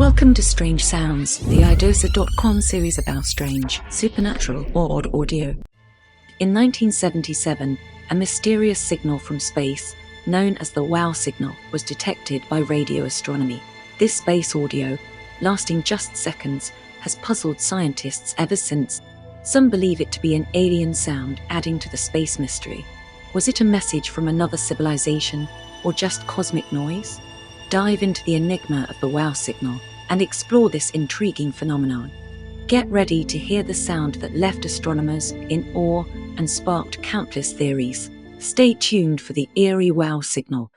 Welcome to Strange Sounds, the iDoser.com series about strange, supernatural, or odd audio. In 1977, a mysterious signal from space, known as the wow signal, was detected by radio astronomy. This space audio, lasting just seconds, has puzzled scientists ever since. Some believe it to be an alien sound adding to the space mystery. Was it a message from another civilization, or just cosmic noise? Dive into the enigma of the wow signal and explore this intriguing phenomenon. Get ready to hear the sound that left astronomers in awe and sparked countless theories. Stay tuned for the eerie wow signal,